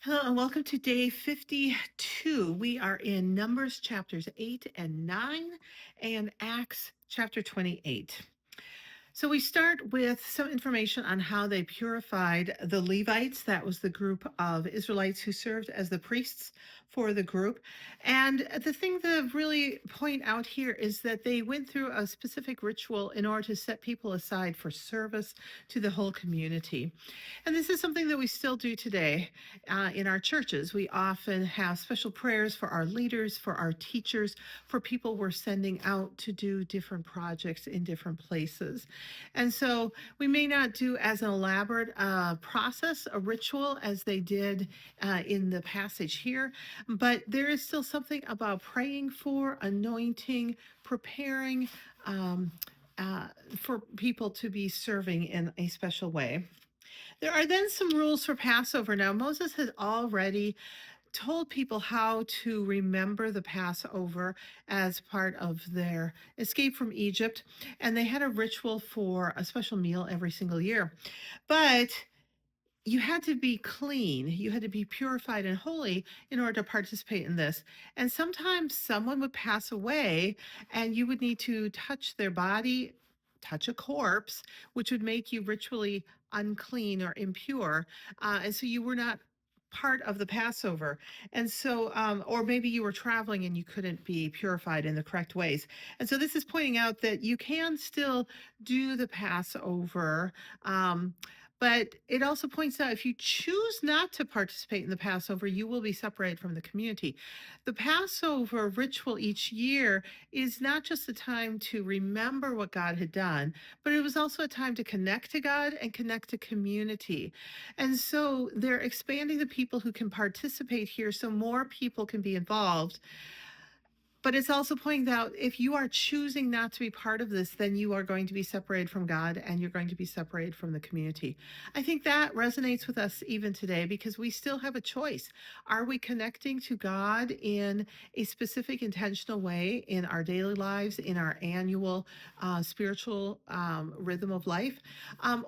Hello and welcome to day 52. We are in Numbers chapters 8 and 9 and Acts chapter 28. So we start with some information on how they purified the Levites. That was the group of Israelites who served as the priests for the group. And the thing to really point out here is that they went through a specific ritual in order to set people aside for service to the whole community. And this is something that we still do today in our churches. We often have special prayers for our leaders, for our teachers, for people we're sending out to do different projects in different places. And so we may not do as an elaborate process, a ritual, as they did in the passage here, but there is still something about praying for, anointing, preparing for people to be serving in a special way. There are then some rules for Passover. Now, Moses had already told people how to remember the Passover as part of their escape from Egypt, and they had a ritual for a special meal every single year. But you had to be clean, you had to be purified and holy in order to participate in this. And sometimes someone would pass away, and you would need to touch their body, touch a corpse, which would make you ritually unclean or impure. And so you were not part of the Passover. And so, or maybe you were traveling and you couldn't be purified in the correct ways. And so this is pointing out that you can still do the Passover. But it also points out if you choose not to participate in the Passover, you will be separated from the community. The Passover ritual each year is not just a time to remember what God had done, but it was also a time to connect to God and connect to community. And so they're expanding the people who can participate here so more people can be involved. But it's also pointing out if you are choosing not to be part of this, then you are going to be separated from God and you're going to be separated from the community. I think that resonates with us even today because we still have a choice. Are we connecting to God in a specific intentional way in our daily lives, in our annual spiritual rhythm of life?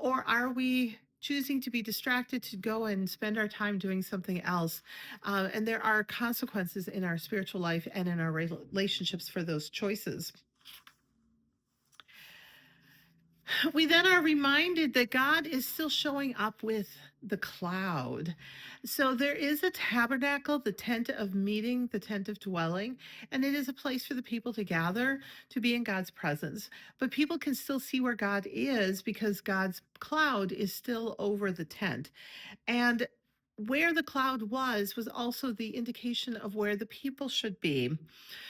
Or are we choosing to be distracted to go and spend our time doing something else? And there are consequences in our spiritual life and in our relationships for those choices. We then are reminded that God is still showing up with the cloud. So there is a tabernacle, the tent of meeting, the tent of dwelling, and it is a place for the people to gather to be in God's presence. But people can still see where God is because God's cloud is still over the tent. And where the cloud was also the indication of where the people should be.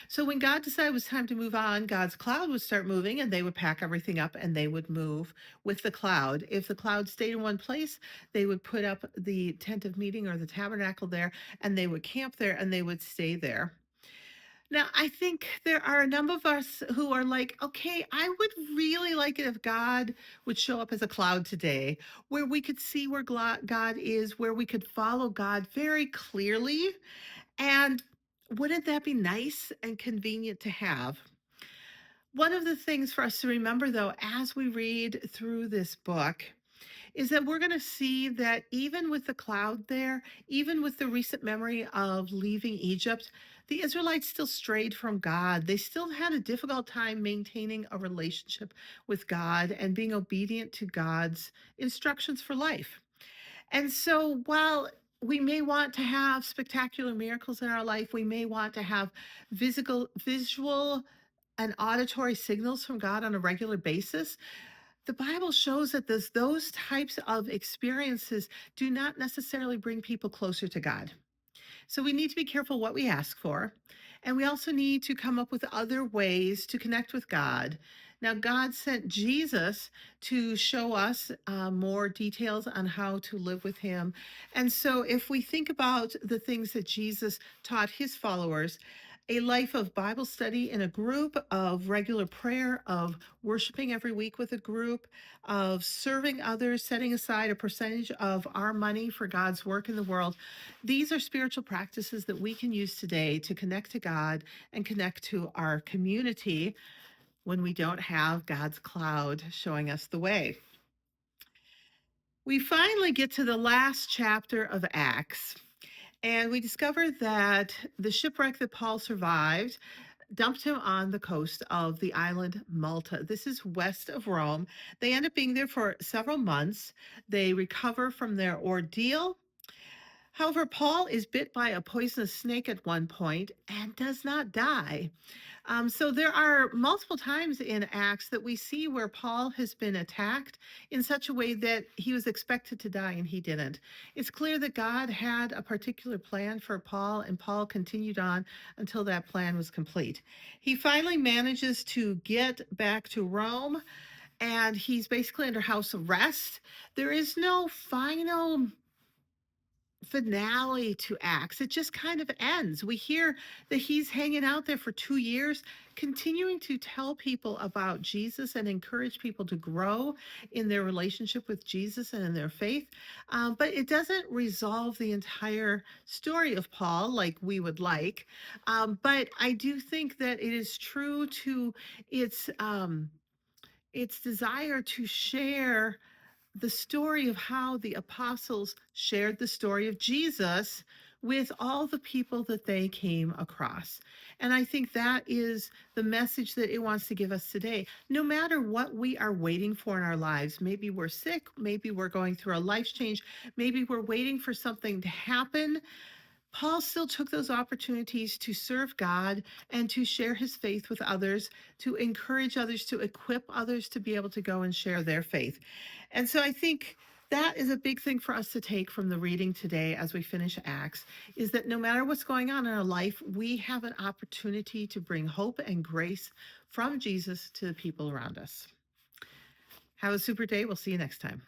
So when God decided it was time to move on, God's cloud would start moving and they would pack everything up and they would move with the cloud. If the cloud stayed in one place, they would put up the tent of meeting or the tabernacle there and they would camp there and they would stay there. Now, I think there are a number of us who are like, okay, I would really like it if God would show up as a cloud today, where we could see where God is, where we could follow God very clearly. And wouldn't that be nice and convenient to have? One of the things for us to remember, though, as we read through this book, is that we're going to see that even with the cloud there, even with the recent memory of leaving Egypt, the Israelites still strayed from God. They still had a difficult time maintaining a relationship with God and being obedient to God's instructions for life. And so while we may want to have spectacular miracles in our life, we may want to have visual and auditory signals from God on a regular basis. The Bible shows that those types of experiences do not necessarily bring people closer to God. So we need to be careful what we ask for. And we also need to come up with other ways to connect with God. Now, God sent Jesus to show us more details on how to live with Him. And so, if we think about the things that Jesus taught His followers, a life of Bible study in a group, of regular prayer, of worshiping every week with a group, of serving others, setting aside a percentage of our money for God's work in the world. These are spiritual practices that we can use today to connect to God and connect to our community when we don't have God's cloud showing us the way. We finally get to the last chapter of Acts. And we discovered that the shipwreck that Paul survived dumped him on the coast of the island Malta. This is west of Rome. They end up being there for several months. They recover from their ordeal. However, Paul is bit by a poisonous snake at one point and does not die. So there are multiple times in Acts that we see where Paul has been attacked in such a way that he was expected to die and he didn't. It's clear that God had a particular plan for Paul, and Paul continued on until that plan was complete. He finally manages to get back to Rome, and he's basically under house arrest. There is no final finale to Acts. It just kind of ends. We hear that he's hanging out there for 2 years, continuing to tell people about Jesus and encourage people to grow in their relationship with Jesus and in their faith. But it doesn't resolve the entire story of Paul like we would like. But I do think that it is true to its its desire to share the story of how the apostles shared the story of Jesus with all the people that they came across. And I think that is the message that it wants to give us today. No matter what we are waiting for in our lives, maybe we're sick, maybe we're going through a life change, maybe we're waiting for something to happen. Paul still took those opportunities to serve God and to share his faith with others, to encourage others, to equip others to be able to go and share their faith. And so I think that is a big thing for us to take from the reading today as we finish Acts, is that no matter what's going on in our life, we have an opportunity to bring hope and grace from Jesus to the people around us. Have a super day. We'll see you next time.